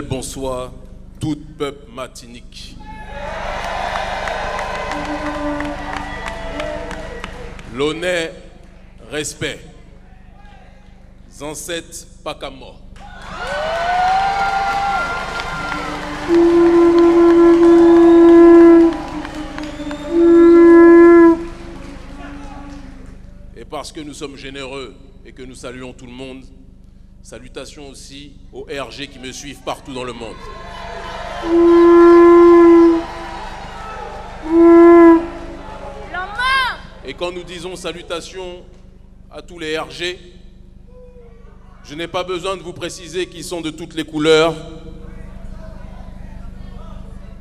Bonsoir, tout peuple martinique. L'honneur, respect. Ancêtres, pas qu'à mort. Et parce que nous sommes généreux et que nous saluons tout le monde, salutations aussi aux RG qui me suivent partout dans le monde. Et quand nous disons salutations à tous les RG, je n'ai pas besoin de vous préciser qu'ils sont de toutes les couleurs.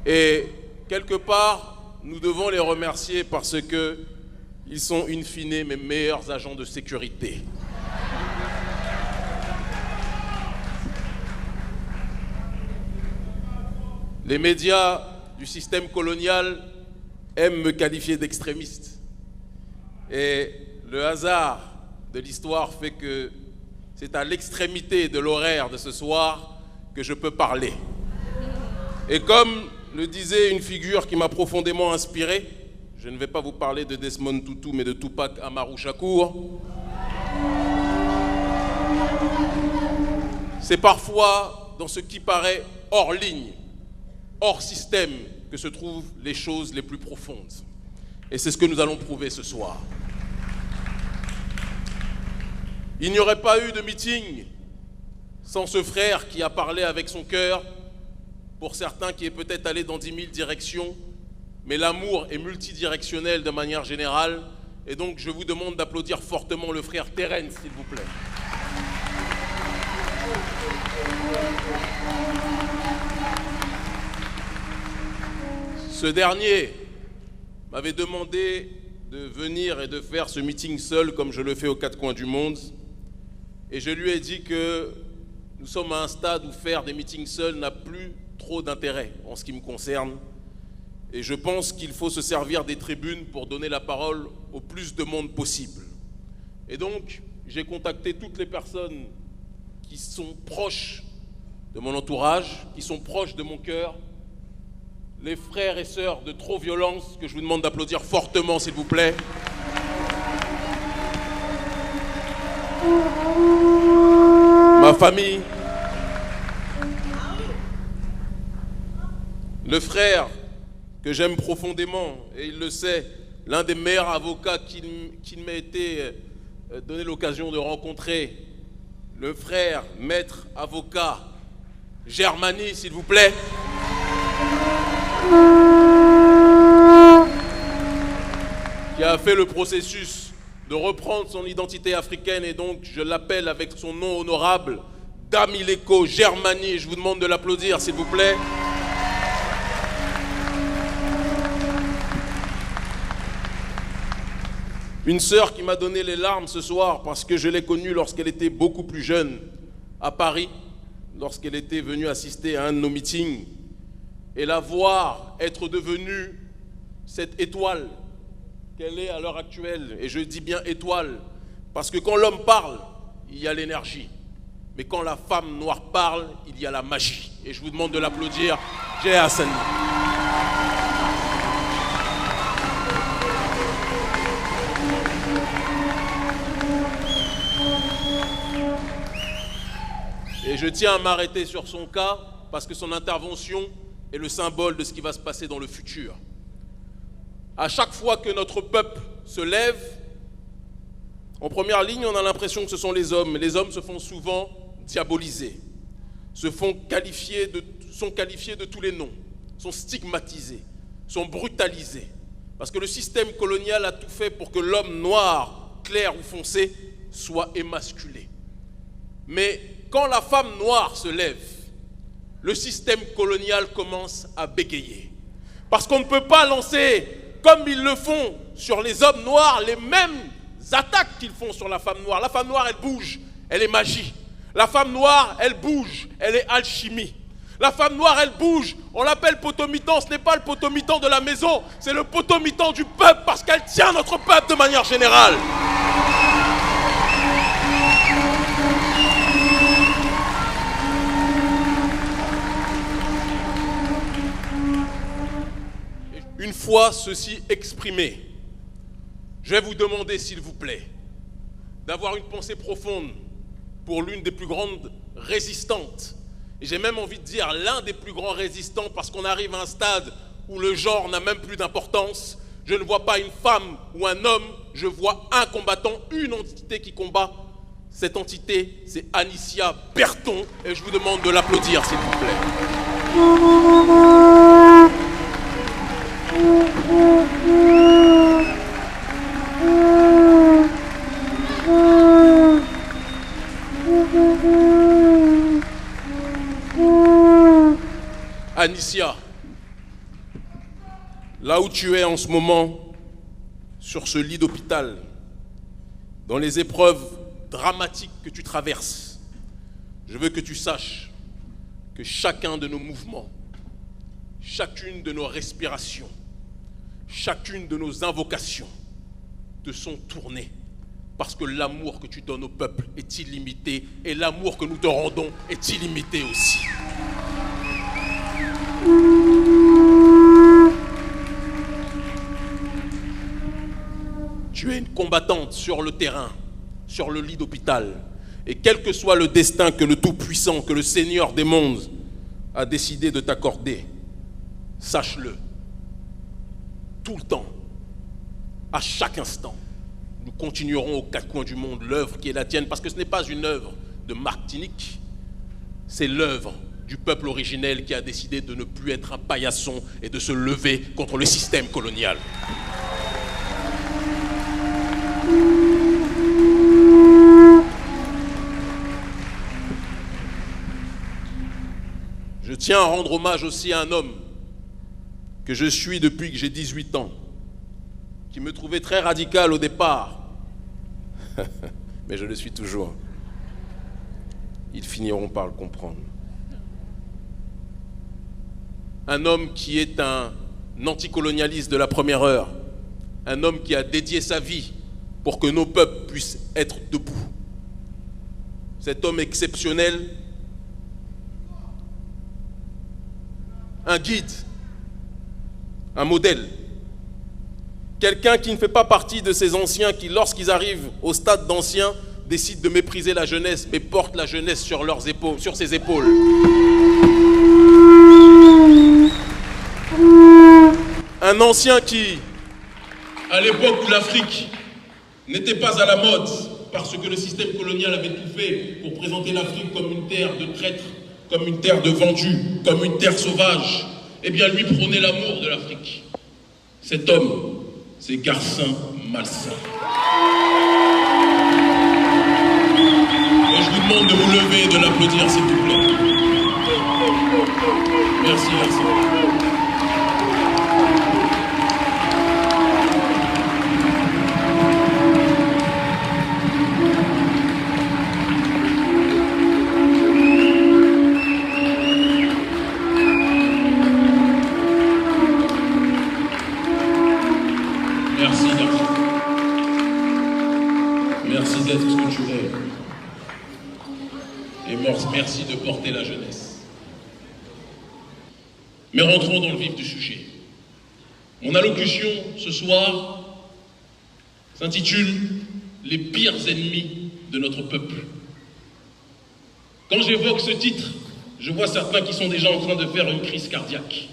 Et quelque part, nous devons les remercier parce qu'ils sont in fine mes meilleurs agents de sécurité. Les médias du système colonial aiment me qualifier d'extrémiste. Et le hasard de l'histoire fait que c'est à l'extrémité de l'horaire de ce soir que je peux parler. Et comme le disait une figure qui m'a profondément inspiré, je ne vais pas vous parler de Desmond Tutu, mais de Tupac Amaru Shakur. C'est parfois dans ce qui paraît hors ligne, hors système, que se trouvent les choses les plus profondes. Et c'est ce que nous allons prouver ce soir. Il n'y aurait pas eu de meeting sans ce frère qui a parlé avec son cœur, pour certains qui est peut-être allé dans 10 000 directions, mais l'amour est multidirectionnel de manière générale, et donc je vous demande d'applaudir fortement le frère Terence, s'il vous plaît. Ce dernier m'avait demandé de venir et de faire ce meeting seul comme je le fais aux quatre coins du monde. Et je lui ai dit que nous sommes à un stade où faire des meetings seuls n'a plus trop d'intérêt en ce qui me concerne. Et je pense qu'il faut se servir des tribunes pour donner la parole au plus de monde possible. Et donc, j'ai contacté toutes les personnes qui sont proches de mon entourage, qui sont proches de mon cœur, les frères et sœurs de Trop Violence, que je vous demande d'applaudir fortement, s'il vous plaît. Ma famille. Le frère que j'aime profondément, et il le sait, l'un des meilleurs avocats qu'il m'a été donné l'occasion de rencontrer, le frère, maître, avocat, Germany, s'il vous plaît. Qui a fait le processus de reprendre son identité africaine, et donc je l'appelle avec son nom honorable, Damileko Germany. Je vous demande de l'applaudir, s'il vous plaît. Une sœur qui m'a donné les larmes ce soir parce que je l'ai connue lorsqu'elle était beaucoup plus jeune à Paris, lorsqu'elle était venue assister à un de nos meetings, et la voir être devenue cette étoile qu'elle est à l'heure actuelle. Et je dis bien étoile, parce que quand l'homme parle, il y a l'énergie. Mais quand la femme noire parle, il y a la magie. Et je vous demande de l'applaudir, Jay Hassani. Et je tiens à m'arrêter sur son cas, parce que son intervention est le symbole de ce qui va se passer dans le futur. À chaque fois que notre peuple se lève, en première ligne, on a l'impression que ce sont les hommes, mais les hommes se font souvent diaboliser, sont qualifiés de tous les noms, sont stigmatisés, sont brutalisés. Parce que le système colonial a tout fait pour que l'homme noir, clair ou foncé, soit émasculé. Mais quand la femme noire se lève, le système colonial commence à bégayer. Parce qu'on ne peut pas lancer, comme ils le font sur les hommes noirs, les mêmes attaques qu'ils font sur la femme noire. La femme noire, elle bouge, elle est magie. La femme noire, elle bouge, elle est alchimie. La femme noire, elle bouge, on l'appelle potomitan, ce n'est pas le potomitan de la maison, c'est le potomitan du peuple parce qu'elle tient notre peuple de manière générale. Une fois ceci exprimé, je vais vous demander, s'il vous plaît, d'avoir une pensée profonde pour l'une des plus grandes résistantes. Et j'ai même envie de dire l'un des plus grands résistants, parce qu'on arrive à un stade où le genre n'a même plus d'importance. Je ne vois pas une femme ou un homme, je vois un combattant, une entité qui combat. Cette entité, c'est Anicia Berton, et je vous demande de l'applaudir, s'il vous plaît. Anicia, là où tu es en ce moment, sur ce lit d'hôpital, dans les épreuves dramatiques que tu traverses, je veux que tu saches que chacun de nos mouvements, chacune de nos respirations, chacune de nos invocations te sont tournées parce que l'amour que tu donnes au peuple est illimité et l'amour que nous te rendons est illimité aussi. Tu es une combattante sur le terrain, sur le lit d'hôpital. Et quel que soit le destin que le Tout-Puissant, que le Seigneur des mondes a décidé de t'accorder, sache-le, tout le temps, à chaque instant, nous continuerons aux quatre coins du monde l'œuvre qui est la tienne, parce que ce n'est pas une œuvre de Marc Tinick, c'est l'œuvre du peuple originel qui a décidé de ne plus être un paillasson et de se lever contre le système colonial. Je tiens à rendre hommage aussi à un homme que je suis depuis que j'ai 18 ans, qui me trouvait très radical au départ, mais je le suis toujours. Ils finiront par le comprendre. Un homme qui est un anticolonialiste de la première heure, un homme qui a dédié sa vie pour que nos peuples puissent être debout. Cet homme exceptionnel, un guide, un modèle, quelqu'un qui ne fait pas partie de ces anciens qui, lorsqu'ils arrivent au stade d'anciens, décident de mépriser la jeunesse, mais portent la jeunesse sur leurs épaules, sur ses épaules. Un ancien qui, à l'époque où l'Afrique n'était pas à la mode, parce que le système colonial avait tout fait pour présenter l'Afrique comme une terre de traîtres, comme une terre de vendus, comme une terre sauvage, eh bien lui prônait l'amour de l'Afrique. Cet homme, c'est Garcin Malsa. Et je vous demande de vous lever et de l'applaudir, s'il vous plaît. Merci, merci. Merci d'être ce que tu es. Et merci de porter la jeunesse. Mais rentrons dans le vif du sujet. Mon allocution ce soir s'intitule « Les pires ennemis de notre peuple ». Quand j'évoque ce titre, je vois certains qui sont déjà en train de faire une crise cardiaque,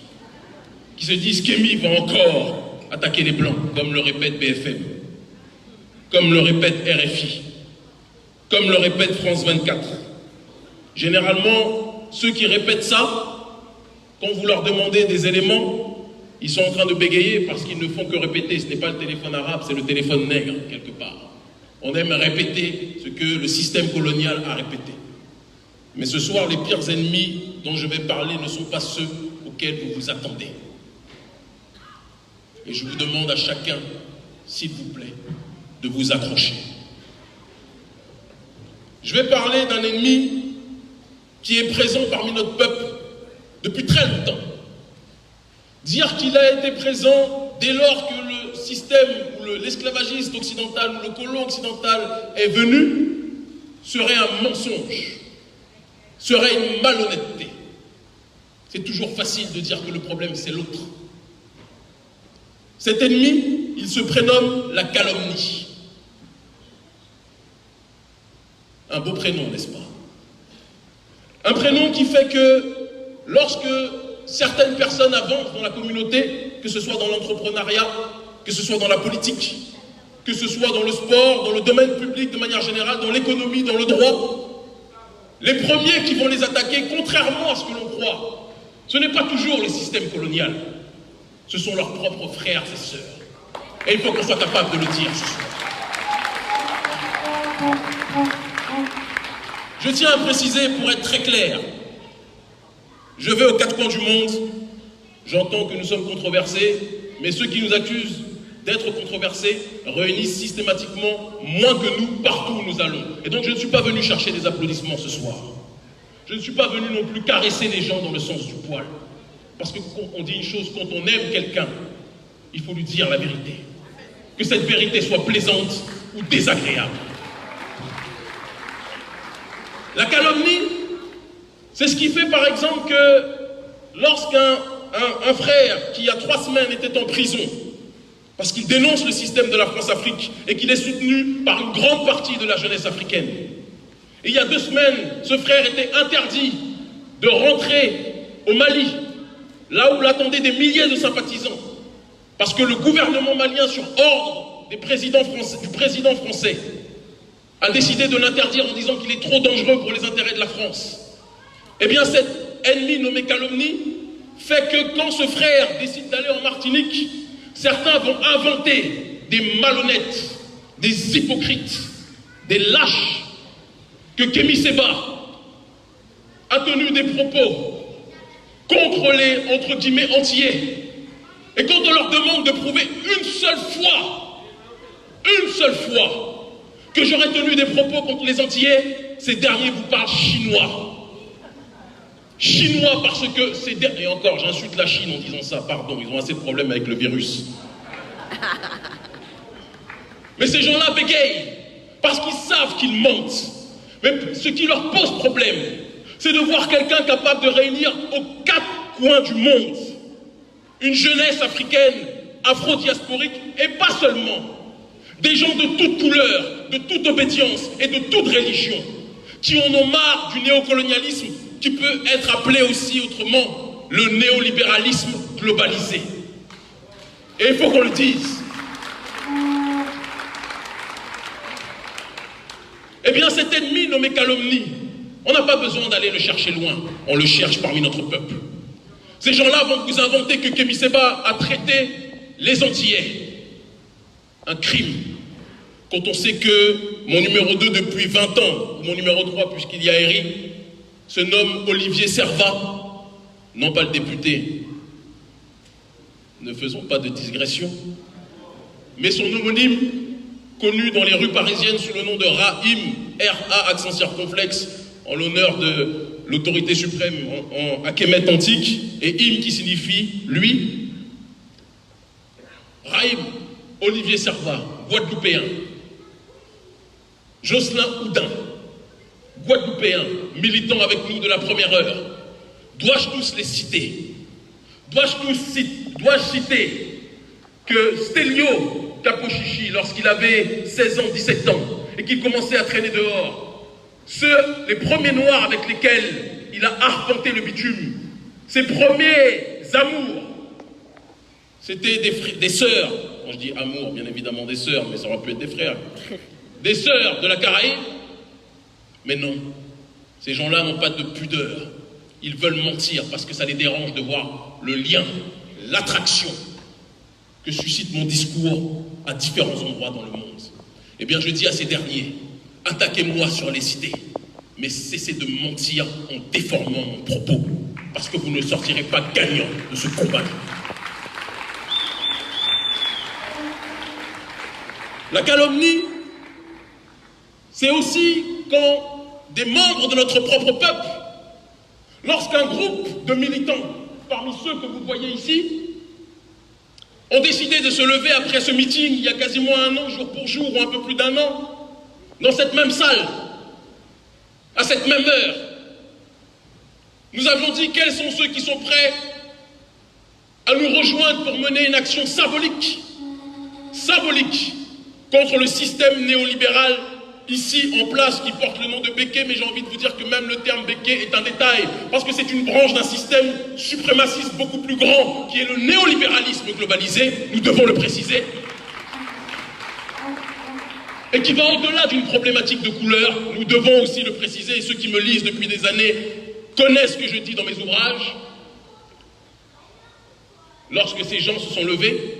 qui se disent qu'Emi va encore attaquer les Blancs, comme le répète BFM, comme le répète RFI, comme le répète France 24. Généralement, ceux qui répètent ça, quand vous leur demandez des éléments, ils sont en train de bégayer parce qu'ils ne font que répéter. Ce n'est pas le téléphone arabe, c'est le téléphone nègre, quelque part. On aime répéter ce que le système colonial a répété. Mais ce soir, les pires ennemis dont je vais parler ne sont pas ceux auxquels vous vous attendez. Et je vous demande à chacun, s'il vous plaît, de vous accrocher. Je vais parler d'un ennemi qui est présent parmi notre peuple depuis très longtemps. Dire qu'il a été présent dès lors que le système ou l'esclavagiste occidental ou le colon occidental est venu serait un mensonge, serait une malhonnêteté. C'est toujours facile de dire que le problème c'est l'autre. Cet ennemi, il se prénomme la calomnie. Un beau prénom, n'est-ce pas? Un prénom qui fait que lorsque certaines personnes avancent dans la communauté, que ce soit dans l'entrepreneuriat, que ce soit dans la politique, que ce soit dans le sport, dans le domaine public de manière générale, dans l'économie, dans le droit, les premiers qui vont les attaquer, contrairement à ce que l'on croit, ce n'est pas toujours le système colonial, ce sont leurs propres frères et sœurs. Et il faut qu'on soit capable de le dire ce soir. Je tiens à préciser, pour être très clair, je vais aux quatre coins du monde, j'entends que nous sommes controversés, mais ceux qui nous accusent d'être controversés réunissent systématiquement moins que nous partout où nous allons. Et donc je ne suis pas venu chercher des applaudissements ce soir. Je ne suis pas venu non plus caresser les gens dans le sens du poil. Parce que quand on dit une chose, quand on aime quelqu'un, il faut lui dire la vérité. Que cette vérité soit plaisante ou désagréable. La calomnie, c'est ce qui fait par exemple que lorsqu'un frère qui il y a 3 semaines était en prison, parce qu'il dénonce le système de la France-Afrique et qu'il est soutenu par une grande partie de la jeunesse africaine. Et il y a 2 semaines, ce frère était interdit de rentrer au Mali, là où l'attendaient des milliers de sympathisants, parce que le gouvernement malien, sur ordre du président français, a décidé de l'interdire en disant qu'il est trop dangereux pour les intérêts de la France. Eh bien, cet ennemi nommé calomnie fait que quand ce frère décide d'aller en Martinique, certains vont inventer des malhonnêtes, des hypocrites, des lâches, que Kémy Séba a tenu des propos contre les, entre guillemets, antillais. Et quand on leur demande de prouver une seule fois, que j'aurais tenu des propos contre les Antillais, ces derniers vous parlent chinois. Chinois parce que ces derniers... Et encore, j'insulte la Chine en disant ça, pardon, ils ont assez de problèmes avec le virus. Mais ces gens-là bégayent, parce qu'ils savent qu'ils mentent. Mais ce qui leur pose problème, c'est de voir quelqu'un capable de réunir aux 4 coins du monde une jeunesse africaine, afro-diasporique, et pas seulement. Des gens de toute couleur, de toute obédience et de toute religion, qui en ont marre du néocolonialisme, qui peut être appelé aussi autrement le néolibéralisme globalisé. Et il faut qu'on le dise. Eh bien, cet ennemi nommé calomnie, on n'a pas besoin d'aller le chercher loin, on le cherche parmi notre peuple. Ces gens-là vont vous inventer que Kémy Séba a traité les Antillais. Un crime. Quand on sait que mon numéro 2 depuis 20 ans, ou mon numéro 3 puisqu'il y a Eric, se nomme Olivier Servat, non pas le député, ne faisons pas de digression, mais son homonyme, connu dans les rues parisiennes sous le nom de Rahim, R-A accent circonflexe, en l'honneur de l'autorité suprême en Akémet antique, et Im qui signifie lui. Rahim, Olivier Servat, Guadeloupéen. Jocelyn Houdin, Guadeloupéen, militant avec nous de la première heure. Dois-je tous les citer? Dois-je citer que Stelio Kapochichi, lorsqu'il avait 16 ans, 17 ans, et qu'il commençait à traîner dehors, les premiers noirs avec lesquels il a arpenté le bitume, ses premiers amours, c'était des sœurs. Quand je dis amour, bien évidemment des sœurs, mais ça aurait pu être des frères. Des sœurs de la Caraïbe. Mais non, ces gens-là n'ont pas de pudeur. Ils veulent mentir parce que ça les dérange de voir le lien, l'attraction que suscite mon discours à différents endroits dans le monde. Eh bien, je dis à ces derniers, attaquez-moi sur les idées, mais cessez de mentir en déformant mon propos, parce que vous ne sortirez pas gagnant de ce combat. La calomnie, c'est aussi quand des membres de notre propre peuple, lorsqu'un groupe de militants, parmi ceux que vous voyez ici, ont décidé de se lever après ce meeting, il y a quasiment un an, jour pour jour, ou un peu plus d'un an, dans cette même salle, à cette même heure. Nous avons dit quels sont ceux qui sont prêts à nous rejoindre pour mener une action symbolique, contre le système néolibéral ici en place qui porte le nom de Béké, mais j'ai envie de vous dire que même le terme Béké est un détail, parce que c'est une branche d'un système suprémaciste beaucoup plus grand, qui est le néolibéralisme globalisé, nous devons le préciser, et qui va au-delà d'une problématique de couleur, nous devons aussi le préciser, et ceux qui me lisent depuis des années connaissent ce que je dis dans mes ouvrages. Lorsque ces gens se sont levés,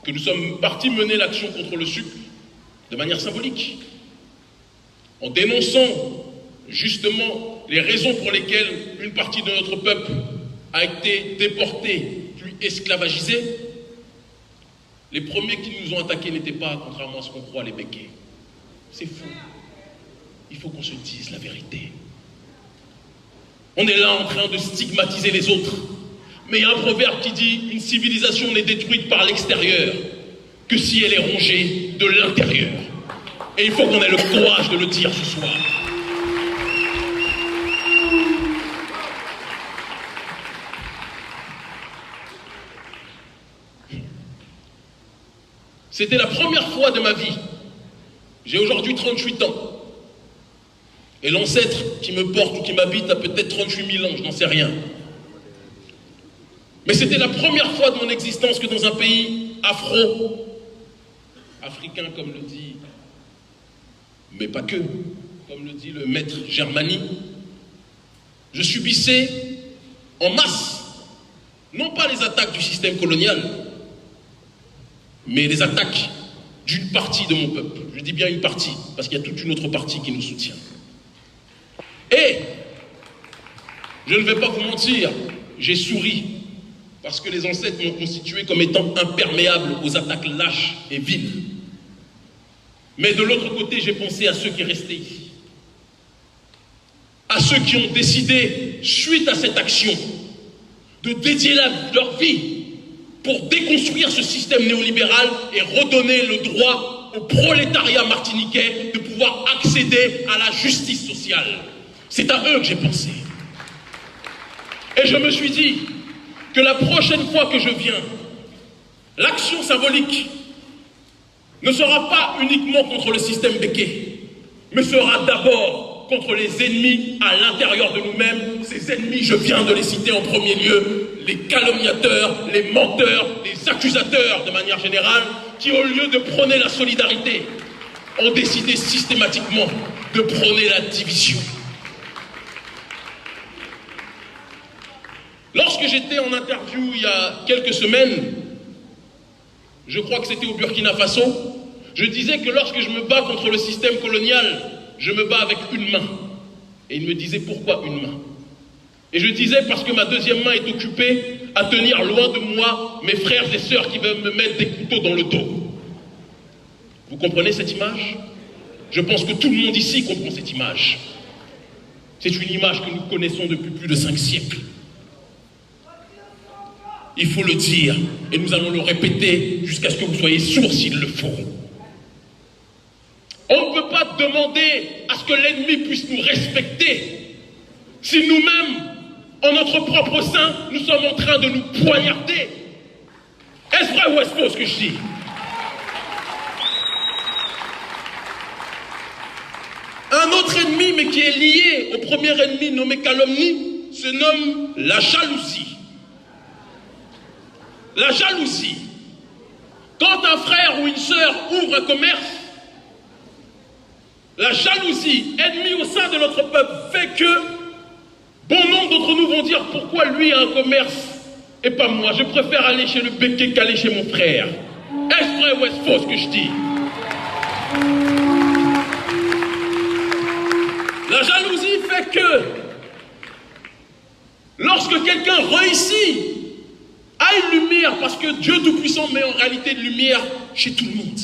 que nous sommes partis mener l'action contre le sucre de manière symbolique, en dénonçant justement les raisons pour lesquelles une partie de notre peuple a été déportée, puis esclavagisée, les premiers qui nous ont attaqués n'étaient pas, contrairement à ce qu'on croit, les Békés. C'est faux. Il faut qu'on se dise la vérité. On est là en train de stigmatiser les autres. Mais il y a un proverbe qui dit « Une civilisation n'est détruite par l'extérieur que si elle est rongée de l'intérieur ». Et il faut qu'on ait le courage de le dire ce soir. C'était la première fois de ma vie. J'ai aujourd'hui 38 ans. Et l'ancêtre qui me porte ou qui m'habite a peut-être 38 000 ans, je n'en sais rien. Mais c'était la première fois de mon existence que dans un pays africain comme le dit, mais pas que, comme le dit le maître Germani, je subissais en masse, non pas les attaques du système colonial, mais les attaques d'une partie de mon peuple. Je dis bien une partie, parce qu'il y a toute une autre partie qui nous soutient. Et, je ne vais pas vous mentir, j'ai souri, parce que les ancêtres m'ont constitué comme étant imperméable aux attaques lâches et viles. Mais de l'autre côté, j'ai pensé à ceux qui restaient ici, à ceux qui ont décidé, suite à cette action, de dédier leur vie pour déconstruire ce système néolibéral et redonner le droit au prolétariat martiniquais de pouvoir accéder à la justice sociale. C'est à eux que j'ai pensé. Et je me suis dit que la prochaine fois que je viens, l'action symbolique ne sera pas uniquement contre le système Béké, mais sera d'abord contre les ennemis à l'intérieur de nous-mêmes. Ces ennemis, je viens de les citer en premier lieu, les calomniateurs, les menteurs, les accusateurs de manière générale, qui au lieu de prôner la solidarité, ont décidé systématiquement de prôner la division. Lorsque j'étais en interview il y a quelques semaines, je crois que c'était au Burkina Faso, je disais que lorsque je me bats contre le système colonial, je me bats avec une main. Et il me disait pourquoi une main? Et je disais parce que ma deuxième main est occupée à tenir loin de moi mes frères et sœurs qui veulent me mettre des couteaux dans le dos. Vous comprenez cette image? Je pense que tout le monde ici comprend cette image. C'est une image que nous connaissons depuis plus de 5 siècles. Il faut le dire, et nous allons le répéter jusqu'à ce que vous soyez sourds s'il le faut. On ne peut pas demander à ce que l'ennemi puisse nous respecter si nous-mêmes, en notre propre sein, nous sommes en train de nous poignarder. Est-ce vrai ou est-ce faux ce que je dis? Un autre ennemi, mais qui est lié au premier ennemi nommé calomnie, se nomme la jalousie. La jalousie. Quand un frère ou une sœur ouvre un commerce, la jalousie, ennemie au sein de notre peuple, fait que bon nombre d'entre nous vont dire pourquoi lui a un commerce et pas moi. Je préfère aller chez le Béké qu'aller chez mon frère. Est-ce vrai ou est-ce faux ce que je dis? La jalousie fait que lorsque quelqu'un réussit à une lumière, parce que Dieu Tout-Puissant met en réalité de lumière chez tout le monde.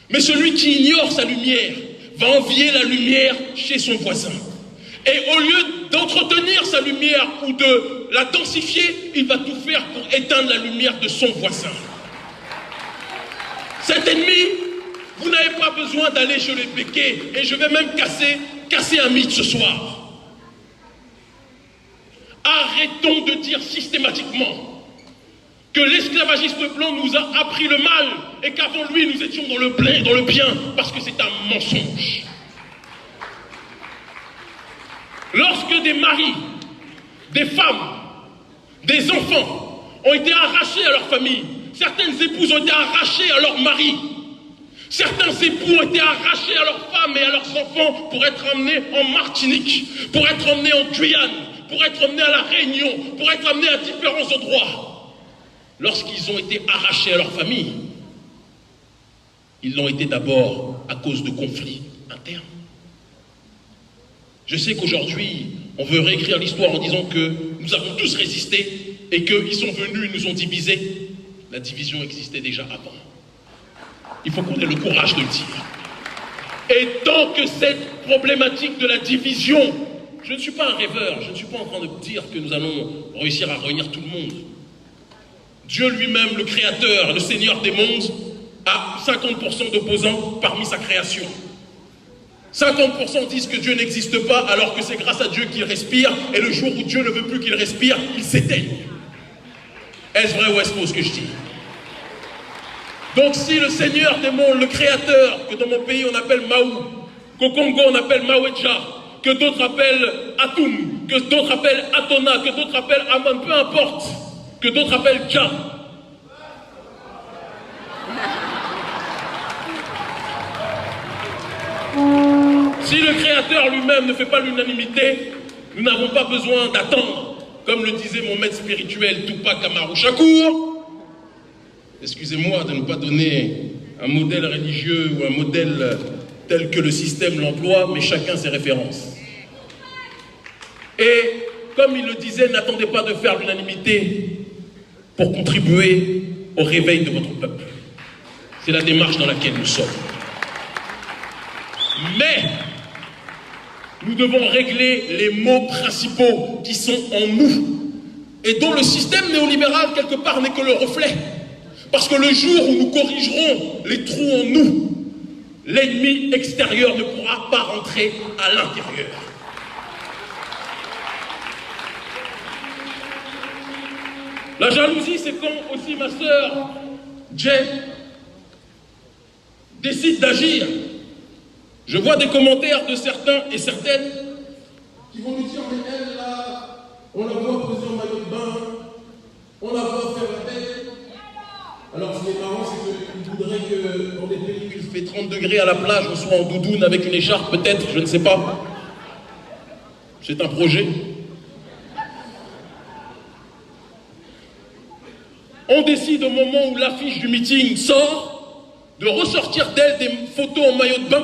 Mais celui qui ignore sa lumière va envier la lumière chez son voisin. Et au lieu d'entretenir sa lumière ou de la densifier, il va tout faire pour éteindre la lumière de son voisin. Cet ennemi, vous n'avez pas besoin d'aller chez les péquets. Et je vais même casser un mythe ce soir. Arrêtons de dire systématiquement que l'esclavagisme blanc nous a appris le mal et qu'avant lui nous étions dans le bien, parce que c'est un mensonge. Lorsque des maris, des femmes, des enfants ont été arrachés à leur famille, certaines épouses ont été arrachées à leur mari, certains époux ont été arrachés à leurs femmes et à leurs enfants pour être emmenés en Martinique, pour être emmenés en Guyane, pour être emmenés à la Réunion, pour être emmenés à différents endroits. Lorsqu'ils ont été arrachés à leur famille, ils l'ont été d'abord à cause de conflits internes. Je sais qu'aujourd'hui, on veut réécrire l'histoire en disant que nous avons tous résisté et qu'ils sont venus, ils nous ont divisés. La division existait déjà avant. Il faut qu'on ait le courage de le dire. Et tant que cette problématique de la division, je ne suis pas un rêveur, je ne suis pas en train de dire que nous allons réussir à réunir tout le monde. Dieu lui-même, le Créateur, le Seigneur des mondes, a 50% d'opposants parmi sa création. 50% disent que Dieu n'existe pas alors que c'est grâce à Dieu qu'il respire, et le jour où Dieu ne veut plus qu'il respire, il s'éteigne. Est-ce vrai ou est-ce faux ce que je dis? Donc si le Seigneur des mondes, le Créateur, que dans mon pays on appelle Mahou, qu'au Congo on appelle Maweja, que d'autres appellent Atum, que d'autres appellent Atona, que d'autres appellent Aman, peu importe, que d'autres appellent Dja. Si le Créateur lui-même ne fait pas l'unanimité, nous n'avons pas besoin d'attendre, comme le disait mon maître spirituel Tupac Amaru Shakur. Excusez-moi de ne pas donner un modèle religieux ou un modèle tel que le système l'emploie, mais chacun ses références. Et comme il le disait, n'attendez pas de faire l'unanimité pour contribuer au réveil de votre peuple. C'est la démarche dans laquelle nous sommes. Mais nous devons régler les maux principaux qui sont en nous et dont le système néolibéral, quelque part, n'est que le reflet. Parce que le jour où nous corrigerons les trous en nous, l'ennemi extérieur ne pourra pas rentrer à l'intérieur. La jalousie, c'est quand aussi ma sœur Jay décide d'agir. Je vois des commentaires de certains et certaines qui vont nous dire, mais elle là, on la voit poser en maillot de bain, on la voit faire la tête. Alors ce qui est marrant, c'est qu'ils voudraient que dans des pays où il fait 30 degrés à la plage, on soit en doudoune avec une écharpe, peut-être, je ne sais pas. C'est un projet. On décide au moment où l'affiche du meeting sort de ressortir d'elle des photos en maillot de bain,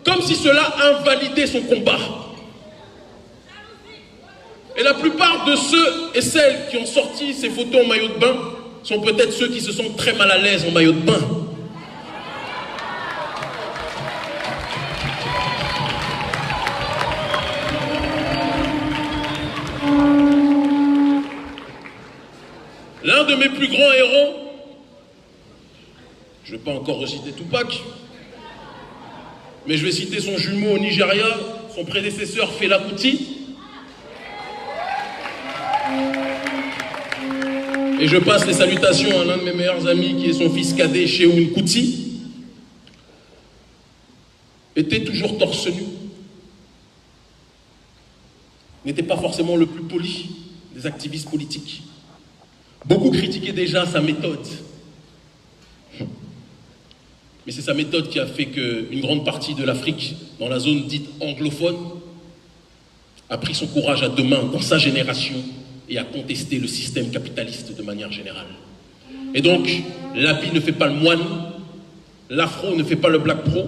comme si cela invalidait son combat. Et la plupart de ceux et celles qui ont sorti ces photos en maillot de bain sont peut-être ceux qui se sentent très mal à l'aise en maillot de bain. L'un de mes plus grands héros, je ne vais pas encore reciter Tupac, mais je vais citer son jumeau au Nigeria, son prédécesseur Fela Kuti. Et je passe les salutations à l'un de mes meilleurs amis qui est son fils cadet, Shehu Kuti. Était toujours torse nu. N'était pas forcément le plus poli des activistes politiques. Beaucoup critiquaient déjà sa méthode. Mais c'est sa méthode qui a fait qu'une grande partie de l'Afrique, dans la zone dite anglophone, a pris son courage à deux mains dans sa génération et a contesté le système capitaliste de manière générale. Et donc, l'habit ne fait pas le moine, l'afro ne fait pas le black pro,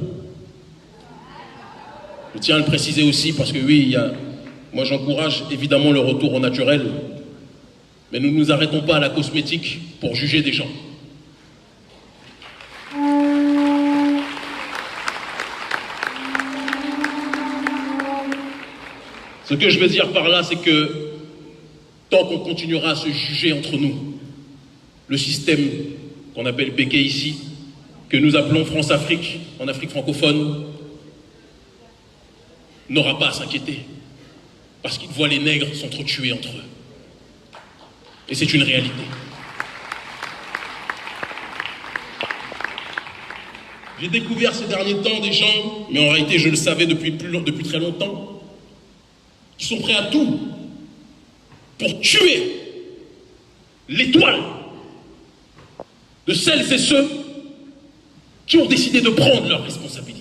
Je tiens à le préciser aussi parce que oui, moi j'encourage évidemment le retour au naturel, mais nous ne nous arrêtons pas à la cosmétique pour juger des gens. Ce que je veux dire par là, c'est que tant qu'on continuera à se juger entre nous, le système qu'on appelle Béké ici, que nous appelons France-Afrique, en Afrique francophone, n'aura pas à s'inquiéter, parce qu'il voit les nègres s'entretuer entre eux. Et c'est une réalité. J'ai découvert ces derniers temps des gens, mais en réalité je le savais depuis très longtemps, qui sont prêts à tout pour tuer l'étoile de celles et ceux qui ont décidé de prendre leurs responsabilités.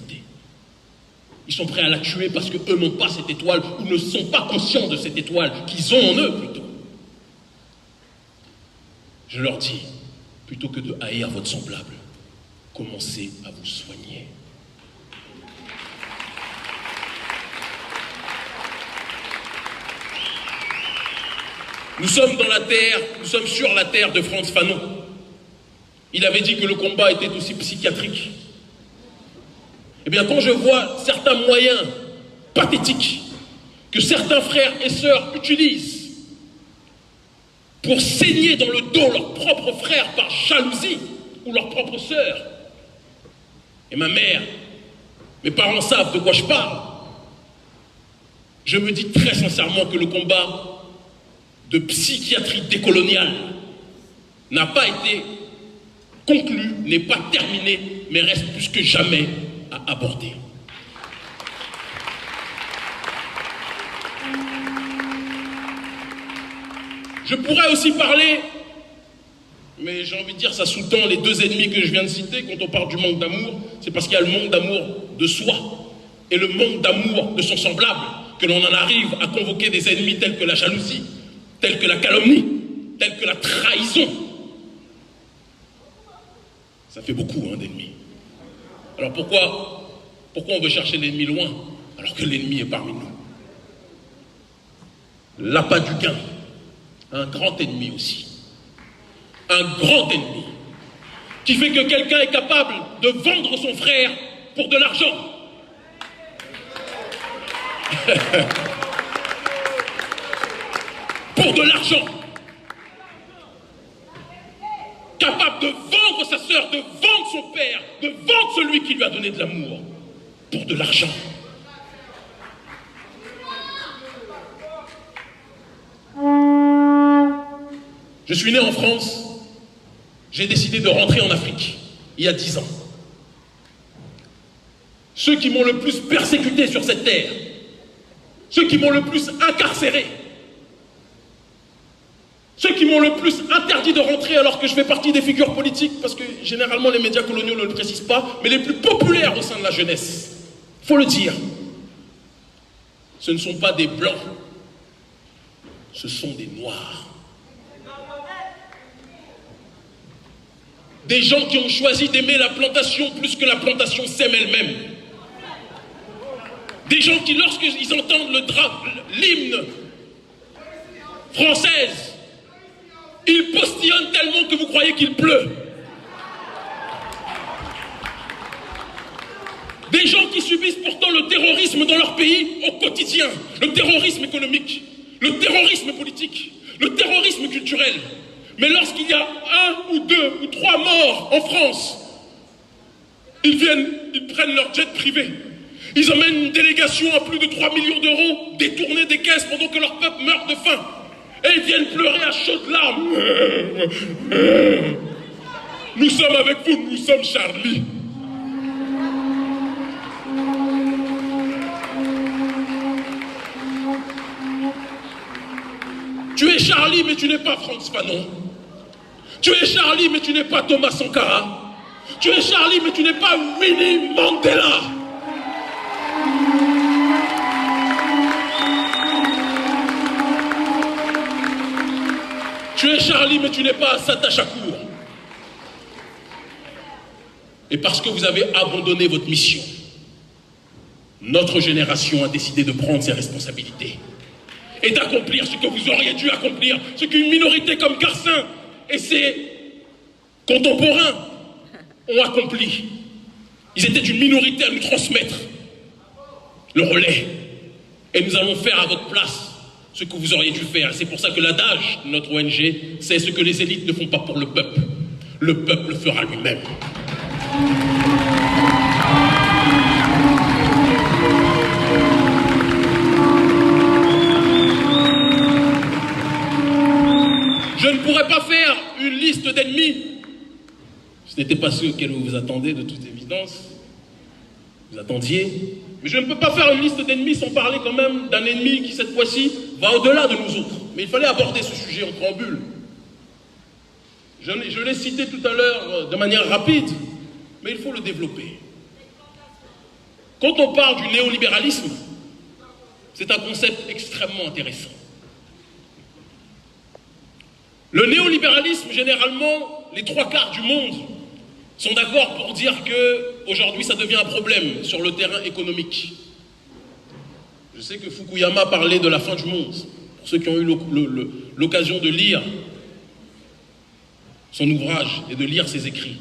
Ils sont prêts à la tuer parce qu'eux n'ont pas cette étoile ou ne sont pas conscients de cette étoile qu'ils ont en eux plutôt. Je leur dis, plutôt que de haïr votre semblable, commencez à vous soigner. Nous sommes dans la terre, nous sommes sur la terre de Frantz Fanon. Il avait dit que le combat était aussi psychiatrique. Eh bien, quand je vois certains moyens pathétiques que certains frères et sœurs utilisent pour saigner dans le dos leurs propres frères par jalousie ou leurs propres sœurs, et ma mère, mes parents savent de quoi je parle, je me dis très sincèrement que le combat de psychiatrie décoloniale n'a pas été conclu, n'est pas terminé, mais reste plus que jamais à aborder. Je pourrais aussi parler, mais j'ai envie de dire, ça sous-tend les deux ennemis que je viens de citer. Quand on parle du manque d'amour, c'est parce qu'il y a le manque d'amour de soi et le manque d'amour de son semblable que l'on en arrive à convoquer des ennemis tels que la jalousie, tels que la calomnie, tels que la trahison. Ça fait beaucoup d'ennemis. Alors pourquoi on veut chercher l'ennemi loin alors que l'ennemi est parmi nous? L'appât du gain, un grand ennemi aussi. Un grand ennemi qui fait que quelqu'un est capable de vendre son frère pour de l'argent. Pour de l'argent. Capable de vendre sa sœur, de vendre son père, de vendre celui qui lui a donné de l'amour pour de l'argent. Je suis né en France, j'ai décidé de rentrer en Afrique il y a 10 ans. Ceux qui m'ont le plus persécuté sur cette terre, ceux qui m'ont le plus incarcéré, ceux qui m'ont le plus interdit de rentrer alors que je fais partie des figures politiques, parce que généralement les médias coloniaux ne le précisent pas, mais les plus populaires au sein de la jeunesse, il faut le dire, ce ne sont pas des blancs, ce sont des noirs. Des gens qui ont choisi d'aimer la plantation plus que la plantation s'aime elle-même. Des gens qui, lorsqu'ils entendent l'hymne française, ils postillonnent tellement que vous croyez qu'il pleut. Des gens qui subissent pourtant le terrorisme dans leur pays au quotidien. Le terrorisme économique, le terrorisme politique, le terrorisme culturel. Mais lorsqu'il y a 1 ou 2 ou 3 morts en France, ils prennent leur jet privé. Ils emmènent une délégation à plus de 3 millions d'euros détournés des caisses pendant que leur peuple meurt de faim. Et ils viennent pleurer à chaudes larmes. Nous sommes avec vous, nous sommes Charlie. Tu es Charlie, mais tu n'es pas Frantz Fanon. Tu es Charlie, mais tu n'es pas Thomas Sankara. Tu es Charlie, mais tu n'es pas Winnie Mandela. Tu es Charlie, mais tu n'es pas Assata Shakur. Et parce que vous avez abandonné votre mission, Notre génération a décidé de prendre ses responsabilités et d'accomplir ce que vous auriez dû accomplir, ce qu'une minorité comme Garcin et ses contemporains ont accompli. Ils étaient une minorité à nous transmettre le relais. Et nous allons faire à votre place ce que vous auriez dû faire. C'est pour ça que l'adage de notre ONG, c'est ce que les élites ne font pas pour le peuple le fera lui-même. Je ne pourrais pas faire une liste d'ennemis. Ce n'était pas ceux auxquels vous vous attendez, de toute évidence. Vous attendiez. Mais je ne peux pas faire une liste d'ennemis sans parler quand même d'un ennemi qui, cette fois-ci, va au-delà de nous autres. Mais il fallait aborder ce sujet en préambule. Je l'ai cité tout à l'heure de manière rapide, mais il faut le développer. Quand on parle du néolibéralisme, c'est un concept extrêmement intéressant. Le néolibéralisme, généralement, les trois quarts du monde sont d'accord pour dire qu'aujourd'hui, ça devient un problème sur le terrain économique. Je sais que Fukuyama parlait de la fin du monde. Pour ceux qui ont eu l'occasion de lire son ouvrage et de lire ses écrits.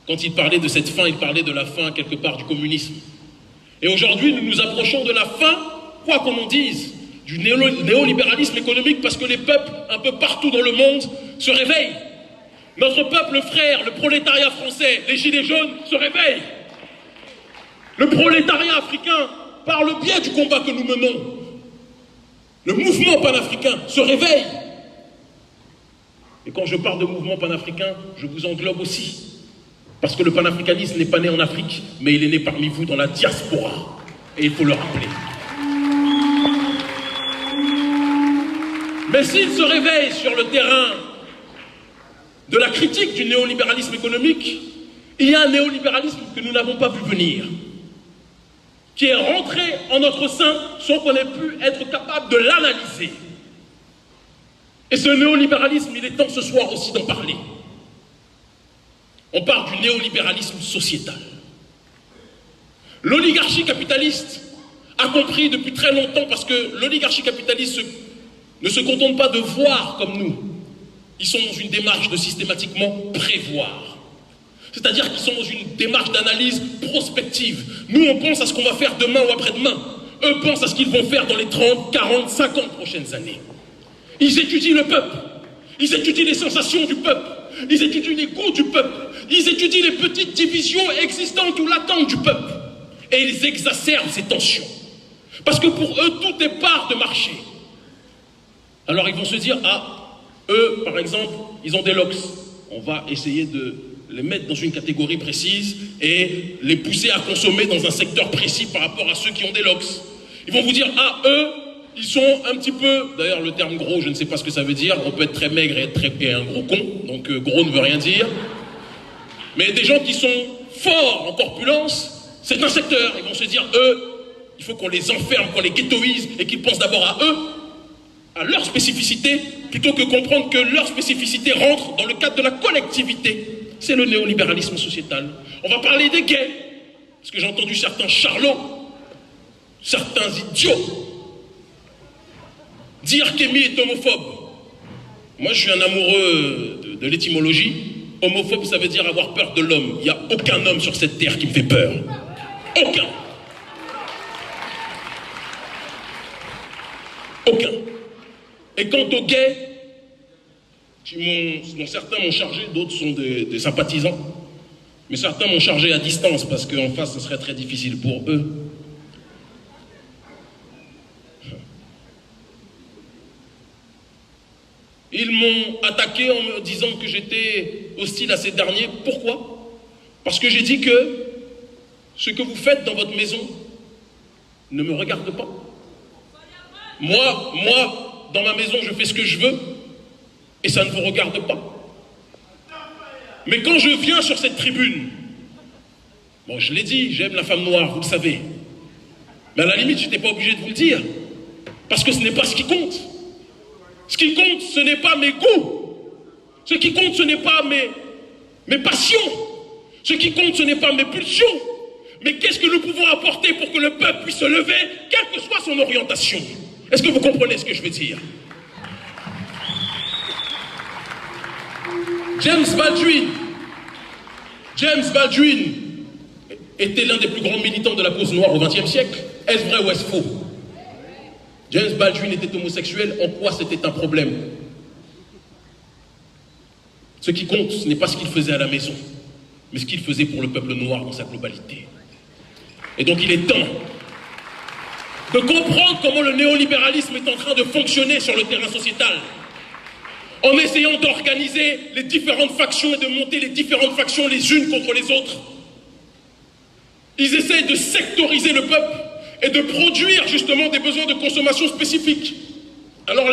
Quand il parlait de cette fin, il parlait de la fin, quelque part, du communisme. Et aujourd'hui, nous nous approchons de la fin, quoi qu'on en dise, du néolibéralisme économique, parce que les peuples, un peu partout dans le monde, se réveillent. Notre peuple frère, le prolétariat français, les gilets jaunes, se réveillent. Le prolétariat africain, par le biais du combat que nous menons, le mouvement panafricain se réveille. Et quand je parle de mouvement panafricain, je vous englobe aussi. Parce que le panafricanisme n'est pas né en Afrique, mais il est né parmi vous dans la diaspora. Et il faut le rappeler. Mais s'il se réveille sur le terrain de la critique du néolibéralisme économique, il y a un néolibéralisme que nous n'avons pas vu venir, qui est rentré en notre sein sans qu'on ait pu être capable de l'analyser. Et ce néolibéralisme, il est temps ce soir aussi d'en parler. On parle du néolibéralisme sociétal. L'oligarchie capitaliste a compris depuis très longtemps, parce que l'oligarchie capitaliste ne se contente pas de voir comme nous. Ils sont dans une démarche de systématiquement prévoir. C'est-à-dire qu'ils sont dans une démarche d'analyse prospective. Nous, on pense à ce qu'on va faire demain ou après-demain. Eux pensent à ce qu'ils vont faire dans les 30, 40, 50 prochaines années. Ils étudient le peuple. Ils étudient les sensations du peuple. Ils étudient les goûts du peuple. Ils étudient les petites divisions existantes ou latentes du peuple. Et ils exacerbent ces tensions. Parce que pour eux, tout est part de marché. Alors ils vont se dire, ah, eux, par exemple, ils ont des LOX. On va essayer de les mettre dans une catégorie précise et les pousser à consommer dans un secteur précis par rapport à ceux qui ont des LOX. Ils vont vous dire, ah, eux, ils sont un petit peu... D'ailleurs, le terme gros, je ne sais pas ce que ça veut dire. On peut être très maigre et être un gros con. Donc, gros ne veut rien dire. Mais des gens qui sont forts en corpulence, c'est un secteur. Ils vont se dire, eux, il faut qu'on les enferme, qu'on les ghettoise et qu'ils pensent d'abord à eux, à leur spécificité, plutôt que comprendre que leur spécificité rentre dans le cadre de la collectivité. C'est le néolibéralisme sociétal. On va parler des gays, parce que j'ai entendu certains charlots, certains idiots, dire qu'Emmy est homophobe. Moi, je suis un amoureux de l'étymologie. Homophobe, ça veut dire avoir peur de l'homme. Il n'y a aucun homme sur cette terre qui me fait peur. Aucun. Aucun. Et quant aux gays, dont certains m'ont chargé, d'autres sont des sympathisants, mais certains m'ont chargé à distance parce qu'en face, ce serait très difficile pour eux. Ils m'ont attaqué en me disant que j'étais hostile à ces derniers. Pourquoi? Parce que j'ai dit que ce que vous faites dans votre maison ne me regarde pas. Moi, dans ma maison, je fais ce que je veux et ça ne vous regarde pas. Mais quand je viens sur cette tribune, bon, je l'ai dit, j'aime la femme noire, vous le savez. Mais à la limite, je n'étais pas obligé de vous le dire. Parce que ce n'est pas ce qui compte. Ce qui compte, ce n'est pas mes goûts. Ce qui compte, ce n'est pas mes passions. Ce qui compte, ce n'est pas mes pulsions. Mais qu'est-ce que nous pouvons apporter pour que le peuple puisse se lever, quelle que soit son orientation? Est-ce que vous comprenez ce que je veux dire? James Baldwin était l'un des plus grands militants de la cause noire au XXe siècle. Est-ce vrai ou est-ce faux? James Baldwin était homosexuel, en quoi c'était un problème? Ce qui compte, ce n'est pas ce qu'il faisait à la maison, mais ce qu'il faisait pour le peuple noir dans sa globalité. Et donc il est temps de comprendre comment le néolibéralisme est en train de fonctionner sur le terrain sociétal, en essayant d'organiser les différentes factions et de monter les différentes factions les unes contre les autres. Ils essayent de sectoriser le peuple et de produire justement des besoins de consommation spécifiques. Alors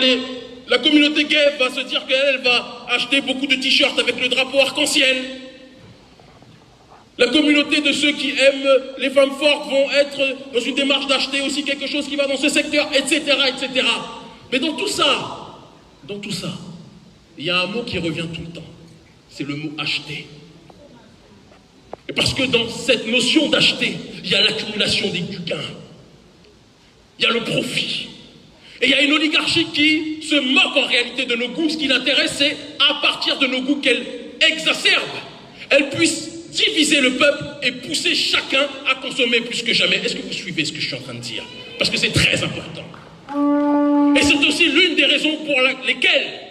la communauté gay va se dire qu'elle va acheter beaucoup de t-shirts avec le drapeau arc-en-ciel. La communauté de ceux qui aiment les femmes fortes vont être dans une démarche d'acheter aussi quelque chose qui va dans ce secteur, etc., etc. Mais dans tout ça, il y a un mot qui revient tout le temps. C'est le mot acheter. Et parce que dans cette notion d'acheter, il y a l'accumulation du gain. Il y a le profit. Et il y a une oligarchie qui se moque en réalité de nos goûts. Ce qui l'intéresse, c'est à partir de nos goûts qu'elle exacerbe, elle puisse diviser le peuple et pousser chacun à consommer plus que jamais. Est-ce que vous suivez ce que je suis en train de dire? Parce que c'est très important. Et c'est aussi l'une des raisons pour lesquelles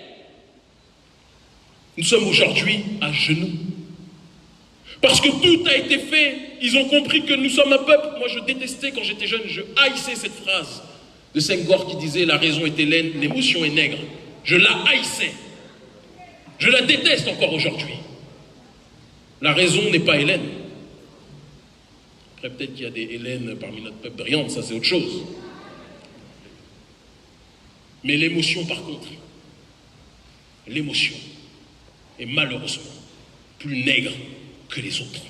nous sommes aujourd'hui à genoux. Parce que tout a été fait. Ils ont compris que nous sommes un peuple. Moi, je détestais quand j'étais jeune, je haïssais cette phrase de Senghor qui disait « La raison est hellène, l'émotion est nègre ». Je la haïssais. Je la déteste encore aujourd'hui. La raison n'est pas hellène. Après, peut-être qu'il y a des hellènes parmi notre peuple brillantes, ça c'est autre chose. Mais l'émotion, par contre, l'émotion est malheureusement plus nègre que les autres.